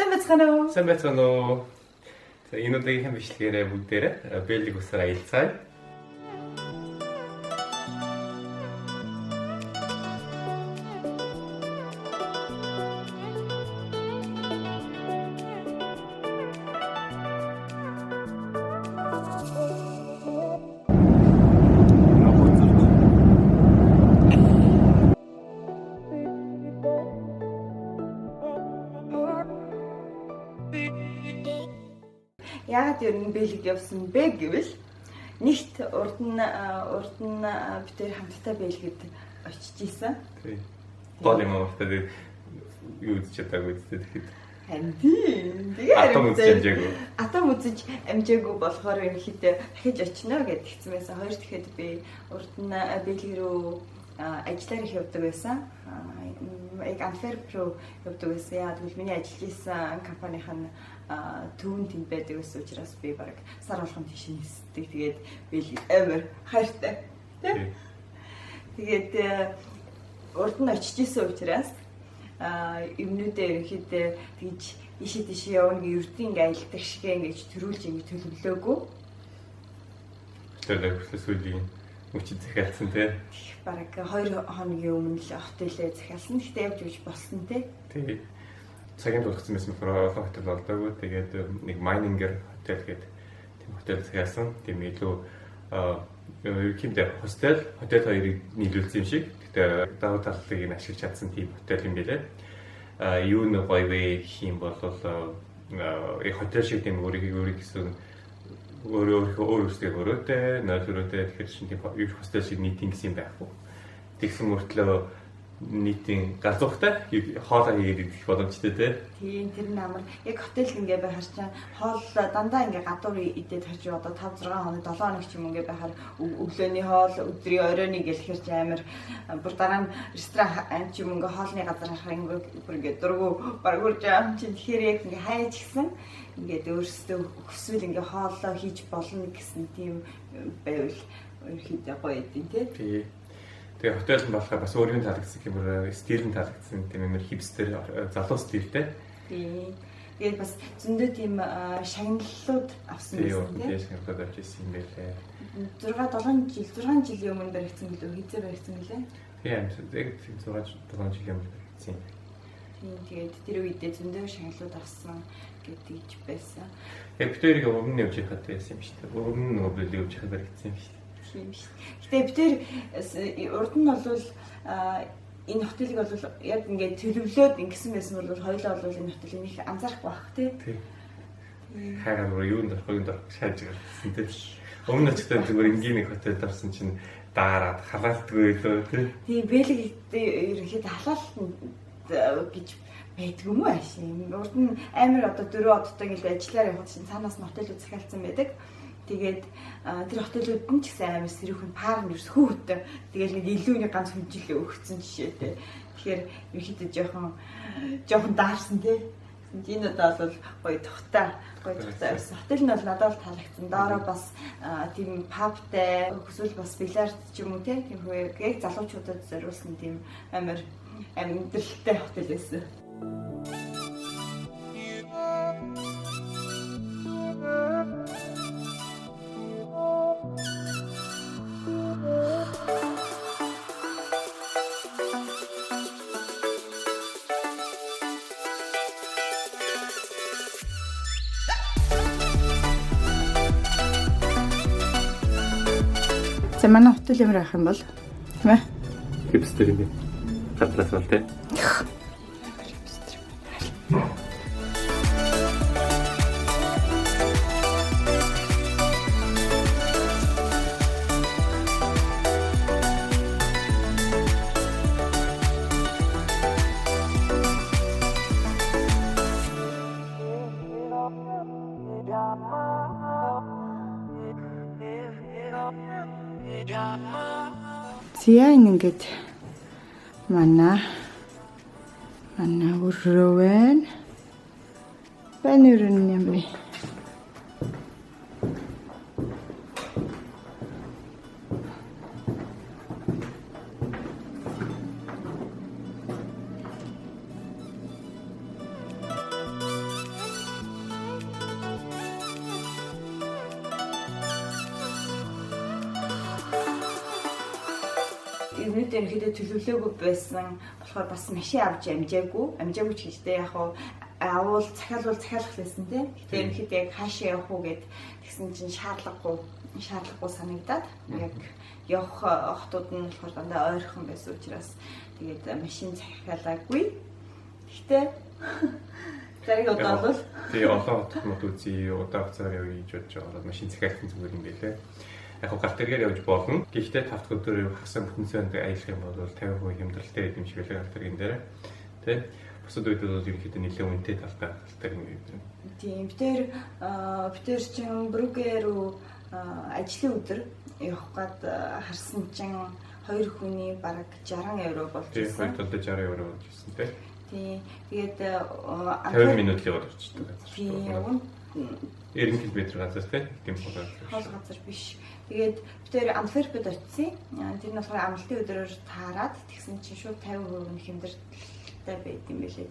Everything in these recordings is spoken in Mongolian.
Сайн байцгаана уу? Сайн байцгаана уу? За энэ удаагийн бичлэгээрээ бүгдээрээ бэлэг усаар аялцгаая. Яагаад ер нь бэлэг явсан бэ гэвэл нэгт урд нь бид тэр хамтдаа бэлгэд очиж исэн. Тий. Гол юм уу тэгээд юу гэж чадаагүй тэгэхэд. Харин тийм. Атом үзэж амжаагүй болохоор ерөнхийдөө дахиж очино гэд хэлсэн байсан. Хоёр тэгэхэд би урд нь бэлэг рүү ажиллаар их явдаг байсан. Яг Антверп руу явдаг байсан. Яагаад гэвэл миний ажиллаж исэн компанийн төвөнд тэнд байдаг гэсэн учраас би баг сар болгон тийш нисдэг. Тэгээд бэлэг амар хайртай. Тэгээд урд нь очиж исэн учраас юмнуудаа ерөнхийдөө тэгж ийшээ явна гэ ердийн ингээ аялдаг шиг ингэж төрүүлж ингэ төлөвлөөгүй. Тэгээд хүслэсүүлийн мөчид захиалсан тий. Бараг 2 хоногийн өмнө л хотелээ захиалсан. Гэхдээ явж өгч болсон тий. Тий. Цагийн тулгцсан байсан болохоор олон хотел болдоогүй. Тэгээд нэг майнингер хотел гэдэг тийм хотел захиалсан. Тийм илүү ерөнхийдөө хотел хоёрыг нийлүүлсэн юм шиг. Гэхдээ давуу талыг нь ашиглаж чадсан тийм хотел юм билээ. Юу нэг гоё вэ гэх юм бол хотел шиг тийм өөрийнхөө гэсэн өөрөөсөө өрөөтэй, нойлроотой тэгэхээр чинь тийм хостел шиг нийтийн гэсэн юм байхгүй. Тэгсэн мөртлөө нийтийн газуухтай хоолоо хийгээд идэх боломжтой тий. Тийм тэр нь амар яг хотел ингээ байхаар чинь хоол дандаа ингээ гадуур идээд харж одоо 5 6 хоног 7 хоног ч юм ингээ байхаар өглөөний хоол өдрийн оройны гэлэхэр чи амар бүр дараа нь ресторан ч юм ингээ хоолны газар харахаар ингээ дургу баргуурж байгаа чинь тэгэхээр яг ингээ хайж гисэн ингээд өөрсдөө хүсвэл ингээ хоолоо хийж болно гэсэн тийм байвал ерөөхдөө гоё идэв тий. Тэгээ хотел нь болохоор бас өөрийн таалагдсан гэмээр стил нь таалагдсан тийм амар хипстер залуу стилтэй. Тийм. Тэгээд бас зөндөө тийм шагналлууд авсан байсан тийм. Тийм шагналлууд авч ирсэн юм байлээ. 6 жилийн өмнө баригдсан гэлөө хизээ баригдсан гэлээ. Тийм яг 6 жилийн өмнө баригдсан. Тийм тэгээд тэр үедээ зөндөө шагналлууд авсан гэдгийг байсан. Яг битэрийг өмнө нь явж хахад байсан юм шүү дээ. Өмнө нь нөгөө бэлэг явж хахад баригдсан юм шүү дээ. Гэтэ бид тэр урд нь бол энэ хотелыг бол яг ингээд төлөвлөөд ингэсэн байсан бол хоёулаа бол энэ хотелыг их анзаарахгүй байх тий. Харин юунд орохыг шааж ирсэн тий. Өмнө нь ч гэдэг зүгээр энгийн нэг хотелд орсон чинь даарад халаалтгүй лөө тий. Тийм бэлэгтэй ерөнхийдөө халаалт гэж байдгүй юм аа шин. Урд нь амар одоо 4 одтой ингээд ажиллаар явах чинь цаанаас нь хотелүүд захиалсан байдаг. Тэгээд тэр хотелүүд нь ч гэсэн амар сэрүүхэн парн ерөөс хүүхдтэй. Тэгээд нэг илүүний ганц хүнжилээ өгсөн жишээтэй. Тэгэхээр ерөөхдөө жоохон даарсан тий. Энэ удаа бол гоё тухтай байсан. Хотел нь бол надад бол таалагдсан. Доороо бас тийм пабтай, эсвэл бас бильярд ч юм уу тий. Тийм хөө яг залуучуудад зориулсан тийм амар амьдралтай хотел байсан. За манай хотел ямар байх юм бол тийм ээ? Хипстер юм. Гадраас бол тий. Зя ингээд манай өрөө байна. Байна өрөө юм бэ? Өмнөд ерөнхийдөө төлөвлөөгүй байсан болохоор бас машин авч амжаагүй ч гэжтэй яг авал захиалвал захиалах лээсэн тийм. Гэтэ ерөнхийдөө яг хаашаа явах уу гэд тэгсэн чинь шаардлагагүй санагдаад яг явах хотууд нь болохоор дандаа ойрхон байсан учраас тэгээд машин захиалаагүй. Гэтэ зарим удаа бол тэгээ олон хотнууд үзье, удаа хугацаар явъя гэж бодож байгаа бол машин захиалсан зүгээр юм байлээ. Яг гал тэргээр явж болно. Гэхдээ 5 дахь өдөр хасаа бүтэнсэнд аялах юм бол 50% хямдралтай гэдэг юм шиг байлаа гал тэргийн дээр. Тэ? Бусад үед бол ерөнхийдөө нэлээд үнэтэй талтай гал тэргийн юм. Тийм. Битэр чин Брюгге руу ажлын өдөр явах гээд харсан чинь 2 хүний бараг 60 евро болж байсан. Тийм, 2 60 евро болж байсан тий. Тийм. Тэгээд 50 минут л яваад очдог газар. Тийм. 90 км газар тийм хол газар биш. Тэгээд бид тэр Антверпед очив. Тэр нь болохоор амралтын өдрөөр таарад тэгсэн чинь шууд 50% нь хямдралтай байт юм билээ.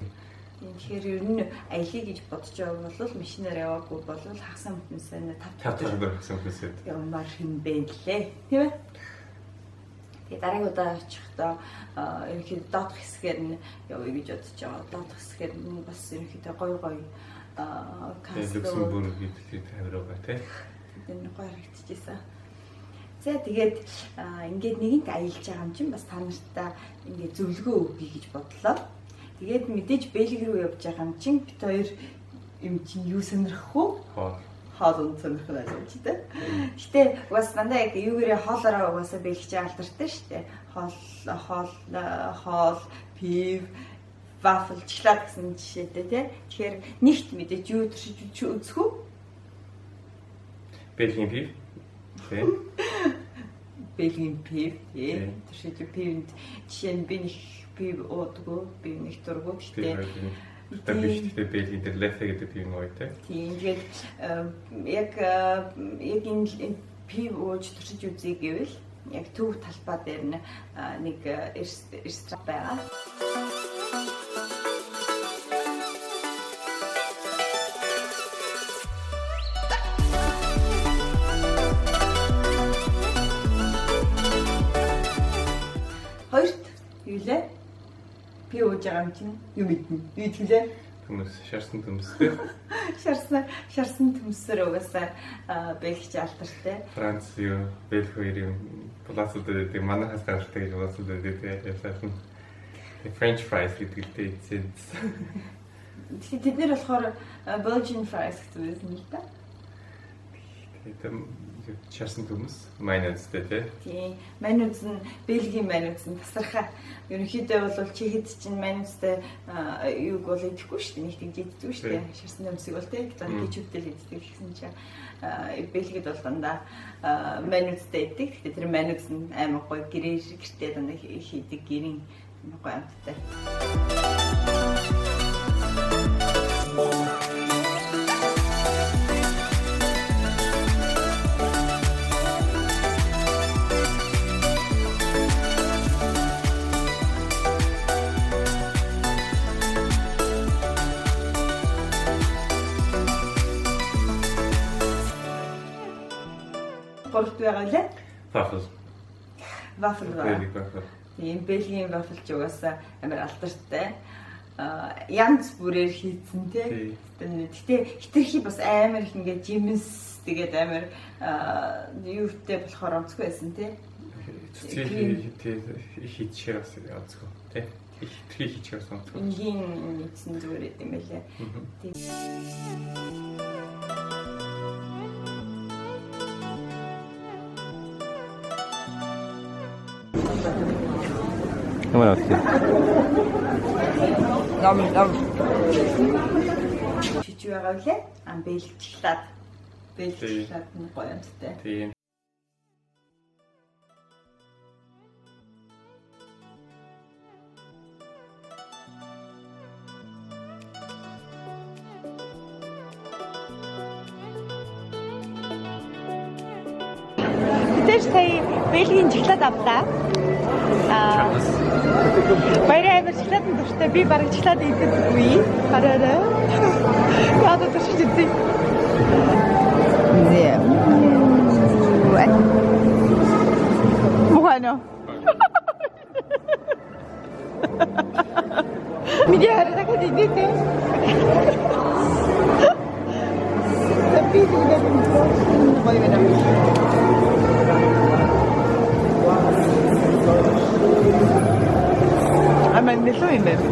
Тэгэхээр ер нь аялыг гэж бодож байгаа бол машинаар яваагүй бол хагасан бүтэнсээ 5 дахь хагасан бүтэнсээ явмаар юм бэ лээ. Тийм ээ. Тэгээд дараагийн удаа очихдоо ерөнхийдөө доодох хэсгээр нь явъя гэж бодож байгаа. Доодох хэсгээр нь бас ерөнхийдөө гоё Люксембург гэдэг тавираа тий. Энэ гоё харагдчихсан. За тэгээд ингээд нэгэнт аялж байгаа юм чинь бас та нартай ингээд зөвлөгөө өгье гэж бодлоо. Тэгээд мэдээж Бэлги рүү явж байгаа юм чинь бид хоёр юм чинь юу сонирхох вэ? Хоол сонирхох байсан ч тийм. Гэтэ бас дандаа яг юугээрээ хоолороо угаасаа бэлгэж алдартай шүү дээ. Хоол, пив, вафл, шоколад гэсэн жишээтэй тийм. Тэгэхээр нэгт мэдээж юу төршиж үзэх үү? Бэлгийн пив. Тийм. Бэлгийн пив. Төршиж пивэнд жишээ нь би нэг пив уудгүй, би нэг дургүй гэхдээ Тэгтээ Бэлгийн дээр лефе гэдэг пив нөөтэй. Тийм. Тэгээд яг энэ пив ууж туршиж үзье гэвэл яг төв талбай дээр нэг ресторан байгаа. Хоёрт юу лээ? Пив ууж байгаа юм чинь юу мэднэ? Юу хэлээ? Хүмүүс шарсан төмстэй. Шарсан төмсөр угаасаа бэлгэж алдартай. Франц юу, Бэлги хоёрын плацууд дээр манайхаас гаралтай гэж бодсон дээр яасан. French fries гэдэг л дээ. Тэгэхээр тэд нэр болохоор Belgian fries гэдэг юм л да. Тэгээд шарсан төмс, майонезтэй тий. Тийм. Майонез нь Бэлгийн майонез нь тасархаа. Ерөнхийдөө бол чихэд чинь майонезтэй юуг бол идэхгүй шүү дээ. Нэг тэгж иддэг шүү дээ. Шарсан төмсийг бол тий. Дон кечуптэй иддэг гэсэн чинь Бэлгид бол дандаа майонезтэй иддэг. Тэгэхээр тэр майонез нь амар гоё гэртээ дандаа хийдэг гэрийн гоё амттай. Гурт байгаа лээ. Вафл. Тийм Бэлгийн вафл ч угаасаа амар алдартай. Янз бүрээр хийцэн тий. Гэтэ хитрхи бас амар их ингээд жимс тэгээд амар юутэй болохоор онцгүй байсан тий. Хийчихээ бас онцгүй тий. Хитрхи хийчихээ бас онцгүй. Энгийн нийцэн зүгээр юм байлаа. Тийм. Камера авчих. Ном. Чичүү байгаа үлээ. Бэлгчлаад нь гоё амттай. Тийм. Тэр сая Бэлгийн шоколад авлаа. Баяраа амар шоколад дуртай. Би бараг шоколад идэггүй. Хараарай. Яагаад туршиж үзье. Зэ. Bueno. Dite. Tapi tidak Ама нэлөө юм байна.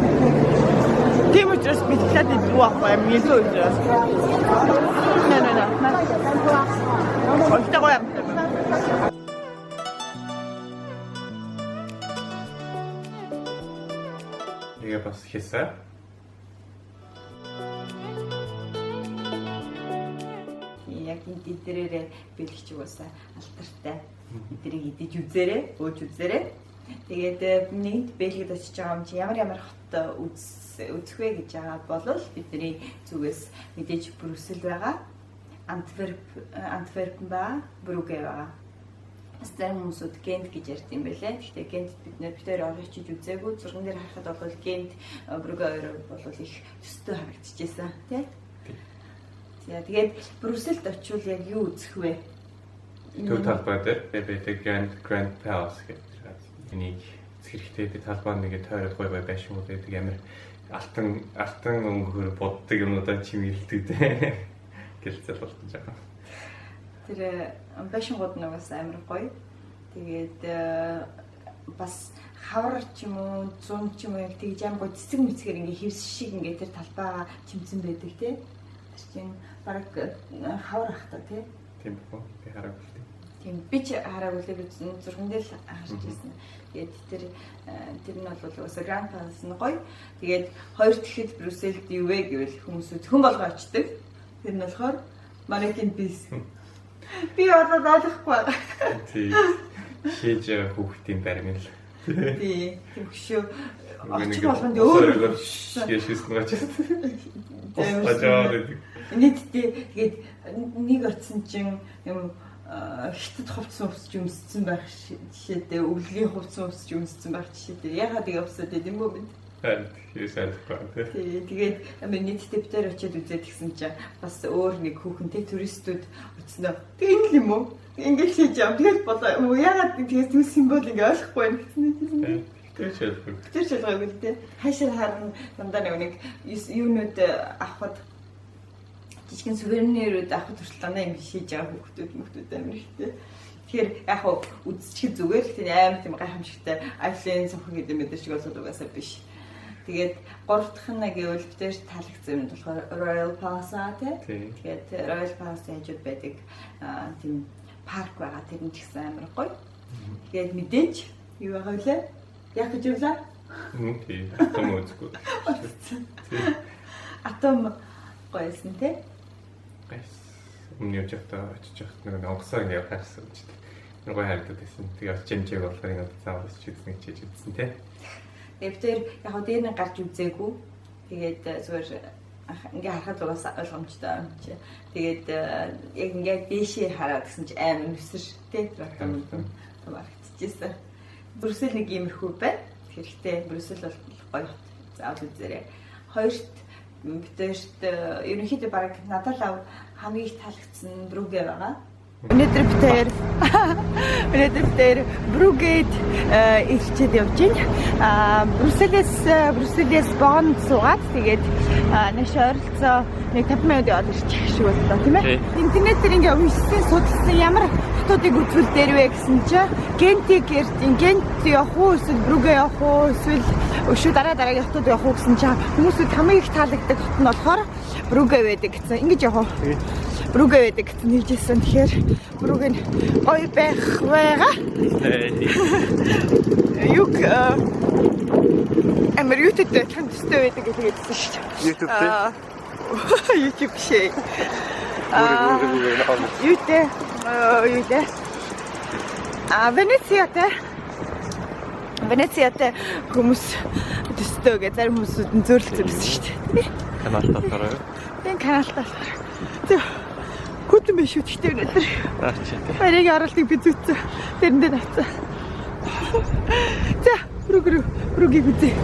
Тийм учраас би дахиад идэх байх юм нэлөө учраас. Нэ. Онтойгоо юм. Тэгээ бас хийсэ. Яг энэ дээрээ бэлгч угаасаа алтартай. Эдрийг идэж үзээрэй, өөж үзээрэй. Тэгээд нэгд Бельгид очиж байгаа юм чи ямар хот үзэх вэ гэж байгаа бол бидний зүгээс мэдээж Брюссел байгаа, Антверпен байгаа, Брюгге байгаа. Зарим хүмүүсүүд Гент гэж ярьд юм байлээ. Гэхдээ Гент бид нэр орчиж үзээгүй. Зурган дээр харахад бол Гент, Брюгге хоёр бол их төстэй харагдчихжээ, тий? Тэгээд Брюсселд очивол яг юу үзэх вэ? Төв талбай дээр бид Grand Palace гэдэг энийг хэрэгтэй би талбай нэгэ тойроод гой байшин үүдэг амар алтан өнгөөр боддог юмудаа чимгэлдэг дээ. Гэлцэл болтож байгаа. Тэр байшингууд нь бас амар гоё. Тэгээд бас хавар ч юм уу, зун ч юм уу яг тэгж амар гоё цэцэг мэцгээр ингээ хевс шиг ингээ тэр талбайгаа чимсэн байдаг тий. Тэр чинь баг хавар ахта тий. Тийм боо би хараагүй. Тийм би ч хараагүй л би зурган дээр харж ирсэн. Тэгээд тэр нь бол уусаа Grand Palace нь гоё. Тэгээд хоёр дахьд Брюсселд юу вэ гэвэл хүмүүс зөвхөн болгоо очдөг. Тэр нь болохоор Mannequin Peace. Би одоо ойлгохгүй байгаа. Тийм. Шийж хүүхдийн баримл. Тийм. Тэгвшөө очих болгонд өөр шийшсэн байгаа ч. Нийтдээ тэгээд нэг очсон чинь юм хятад хувцсан өвсч өмссөн байх жишээдээ өвлөгийн хувцсан өвсч өмссөн байх жишээдээ ягаад ингэ өвсөд юм бэ бид? Тэгээд нийтдээ битээр очиод үзээд гисэн чинь бас өөр нэг хүүхэнтэй туристууд очсноо. Тэгээд л юм уу? Ингээд хийж яам. Тэгээд болоо. Ягаад тэгээд түр символ ингэ ойлгохгүй байна гэсэн. Тэр шалгаагүй л дээ. Хаашаа харна дандаа нэг юунууд авахд жижигэн сувенирүүд авах туршлагаа юм шийдэж байгаа хүмүүс амар ихтэй. Тэгэхээр яг хуу үзчих зүгээр л тийм амар тийм гайхамшигтай Eiffel-ийн цонхон гэдэг мэдэр шиг болоод угаасаа биш. Тэгээд гурав дахь нь гэвэл битэр таалагдсан юм болохоор Royal Plaza тий. Тэгээд Royal Plaza хажууд байдаг тийм парк байгаа. Тэр нь ч гэсэн амар гоё. Тэгээд мэдээж юу байгаа вэ? Яг гэж явлаа. Тийм. Атом үзгүй. Атом гоёсэн тий. Өмнө явжтаа очиж нэг онгоцоо ингэ харсан ч нэг гой харагдаад байсан. Тэгээ очимжээг болохоор ингэ заавал чийдсэн гэж үзсэн тий. Тэгээд тэр яг хөө дээр нь гарч үзээгүй. Тэгээд зүгээр ингээ харахад угаасаа ойлгомжтой юм чи. Тэгээд яг ингээ дээшээ хараад гэсэн чи амар нүсэр тий. Томарчихжээ. Брюссел нэг иймэрхүү байна. Хэрэгтэй Брюссел бол гоё хот. Заавал үзээрэй. Хоёрт битэрт ерөнхийдөө баг надад л хамгийн их таалагдсан Брюгге байгаа. Өнөөдөр битэр Брюггед ирчээд явж байна. Брюсселээс Бонн суугаад тэгээд нэг ойролцоо нэг 50 минут яваад ирчих шиг боллоо тийм ээ. Интернетээр ингээ уншсан судалсан ямар хотуудыг үзвэл дээр вэ гэсэн чинь Гентийг ярьдیں۔ Гент явах уу эсвэл Брюгге явах уу эсвэл өшөө дараагийн хотууд явах уу гэсэн чинь хүмүүсүүд хамгийн их таалагддаг хот нь болохоор Брюгге байдаг гэсэн. Ингэж явах уу? Брюгге байдаг гэсэн хэлжсэн. Тэгэхээр Брюгге нь гоё байх байгаа. Юг амар YouTube-д тандстай байдаг гэж хэлсэн шүү дээ. YouTube-д? YouTube шээ. YouTube. Венециатай хүмүүс төстэй гэж зарим хүмүүсүүд нь зөрлөлсөн байсан шүү дээ. Каналтаа хараа. Тийм каналтаа. Тэг. Хүтэн биш үү гэхдээ өнөөдөр. Барыг оролтыг би зүтсэн. Тэрэндээ тавцсан. За, Брюггийг үзье.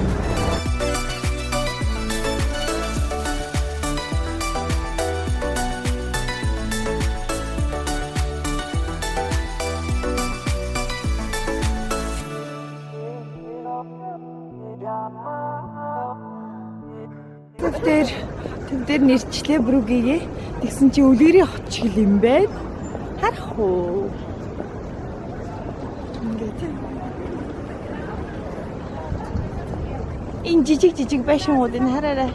Төв дээр нэрчлээ Брүгийгээ. Тэгсэн чи үлгэрийн хот шиг юм байна. Харах уу? Энэ жижиг байшингуудыг хараарай.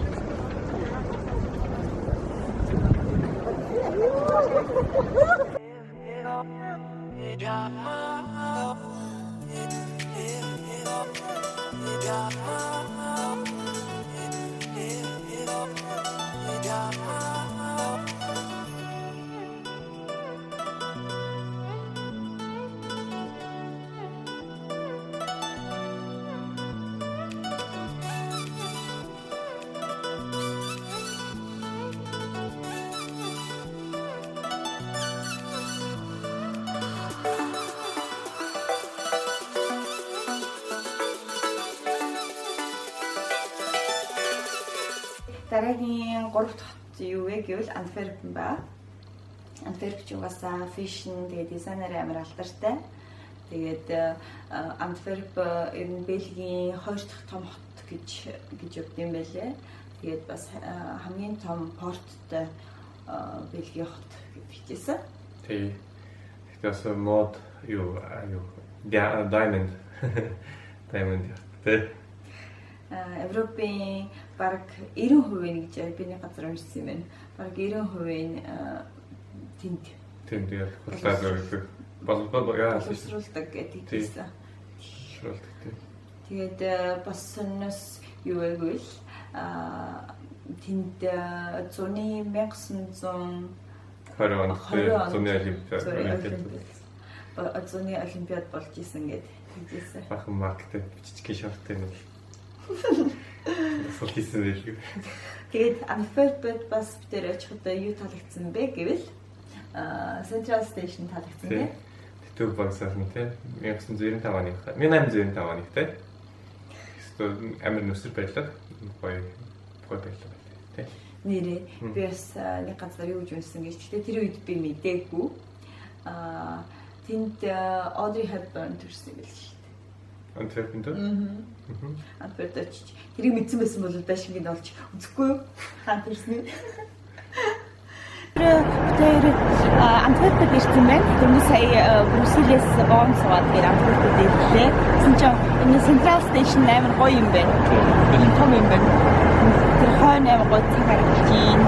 Дараагийн 3 дахь хот юу вэ гэвэл Антверп ба. Антверп ч угаасаа фэшн тэгээд дизайнер амар алдартай. Тэгээд Антверп ер нь Бельгийн 2 дахь том хот гэж өгд юм байлээ. Тэгээд бас хамгийн том порттой Бельгийн хот гэж хэлсэн. Тий. Тэгээс мод юу diamond тий. Европын бараг 90% гэж биний газар уншсан юм байна. Бараг 90% тэнд яг хөлтөө боловсруулдаг гэдэг хэлсэн. Тэгээд бас сонноос юу гэвэл тэнд 1920 зуны олимпиад болж исэн гэдэг хэлсэн. Бахан маркетинг бичгийн шорттой юм. Фокусэн байлгүй. Тэгээд Антверпед бас битэр очихдоо юу таалагдсан бэ гэвэл Central Station таалагдсан тийм. Тэтгэв багсаас нь тийм 1995 оны 1895 оны тийм. Эсвэл амар нүсэр байлаа. Гоё байлаа тийм. Нэрээ би бас нэг газар юу гэж уншсан гэж. Гэтэ тэр үед би мэдээгүй. Тэнд Audrey Hepburn төрсөн байл шүү дээ. Антверпэнд. Антверпэнд тэрийг мэдсэн байсан бол байшингийн олж үзэхгүй юу? Хаан төрсөн. Тэр Антверпэнд ирсэн байна. Түрүү сая Брюсселээс боон суугаад тэр Антверпэнд ирлээ. Тэгсэн чинь энэ Central Station амар гоё юм байна. Энэ том юм байна. Тэр хойно амар гоё цаг харагдаж байна.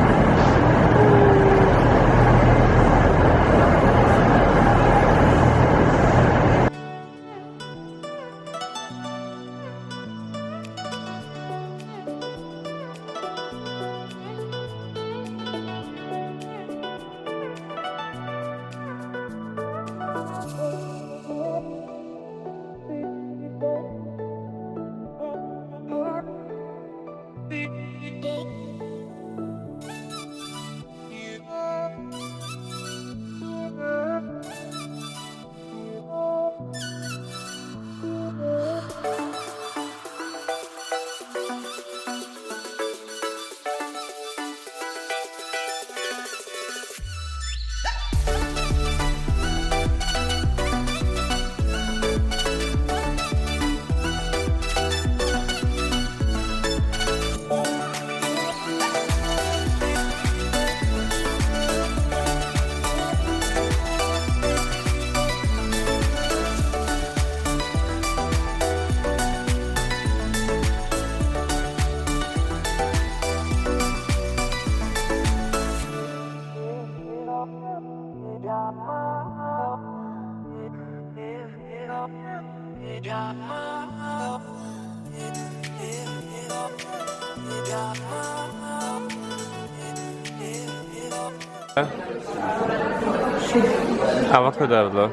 Avocado.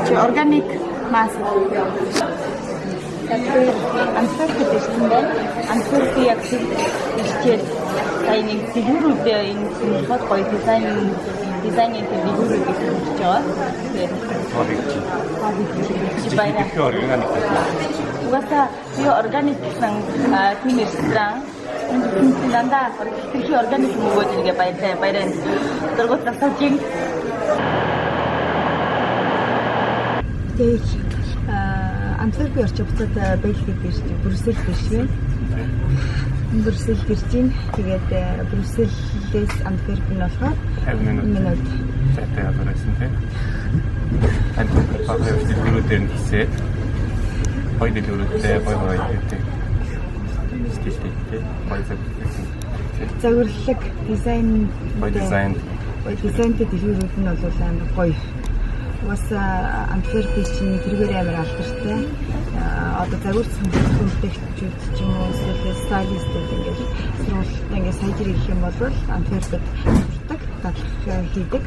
Чи органик мас. Тэгэхээр Антверпэд ирсэн байна. Антверп яг хичээл сая нэг фигурүүд энэ хот гоё дизайнын фигурүүд гэж байгаа. Тэгээд чи байна. Угаасаа би органик гэсэн тийм ресторан Нанда хэрхий органик мөгөөд ингээ баярын дөргөт тасалжин. Тэгээд Антверп орч буцаад Бельгид ирж Брюсселд ирсэн. Брюссел гэрж байна. Тэгээд Брюсселээс Антверп нь болохоор 50 минут. Цаатай явуулсан тийм. Антверп багийн дэлгүүрүүдээр нь хийсээд гоё дэлгүүрүүдтэй гоё хийдэг. Стилтэй гоё загварлаг дизайнтэй дэлгүүрүүд нь бол амар гоё. Бас Антверпийн чинь тэргээр амар алдартай. Одоо загварч хүмүүстэгчүүд ч юм уу эсвэл стайлистууд ингээд сургуультай ингээд саяжир гэх юм бол Антверпэд сурдаг, дадлах хийдэг.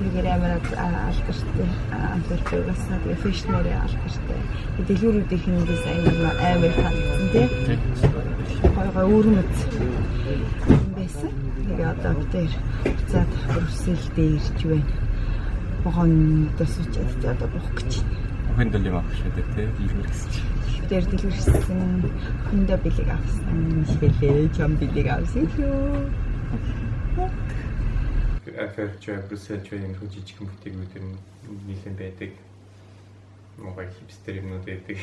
Тэргээр амар алдартай. Антверпийн бас тэгээ фэшнээр алдартай. Дэлгүүрүүдийнх нь дизайн амар таалагдсан тийм. Гой өөрмөц байсан. Тэгээ одоо тэр буцаад Брюсселд ирж байна. Богонд тусчаад одоо бох гэж байна. Охиндол юм авах шүү дээ тий. Дэлгүүр гэсэн чинь. Тэр дэлгүүрсэн охиндоо бэлэг авсан. Шилээ чам бэлэг авсан шүү. Аферч Брюссел юм хөө жижиг бүтээгүүд юм нийлэн байдаг. Мобайл хипстер юмнууд байдаг.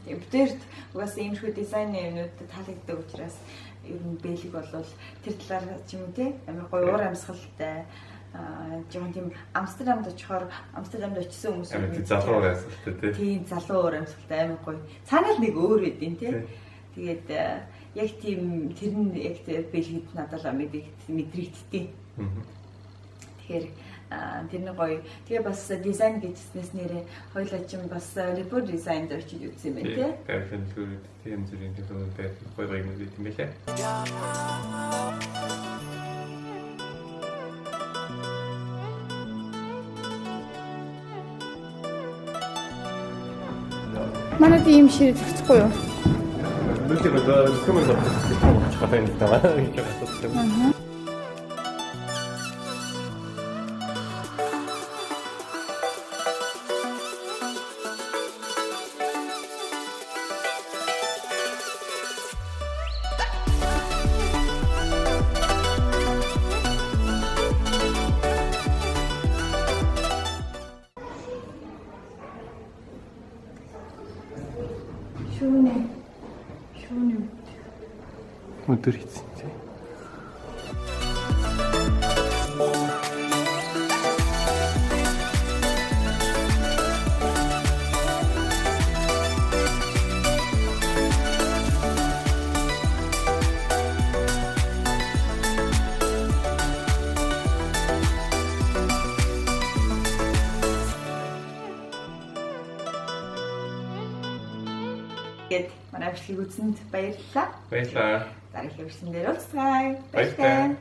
Бидэрт угаас иймэрхүү дизайны юмнуудад таалагддаг учраас ер нь бэлэг болвол тэр талаар ч юм тий амар гоё уур амьсгалтай жоохон тийм Амстердамд очихоор Амстердамд очисон хүмүүс залуу уур амьсгалтай тий. Тийм залуу уур амьсгалтай амар гоё. Цаанал нэг өөр үдин тий. Тэгээд яг тийм тэр нь яг бэлгэд надад мэдрэгдтiin. Тэгэхээр тэрний гоё. Тэгээ бас дизайн гэжснээс нэрээ хоёулаа ч юм бас репо дизайнд очиж үзсэн юм байна тий. Тэгэхээр тийм зүрийн төлөвтэй гоё гоё юм байлаа. Манайд ийм ширээ зохицохгүй юу? Нүсээ одоо команд авчих хатаа нэг таа гэж бодсон. Шүүнэ. Өдөр хийсэн тий. Гэт манай бичлэг үзсэнд баярлалаа. Баярлалаа. Дараагийн бичлэгээр уулзцгаая. Баярлалаа.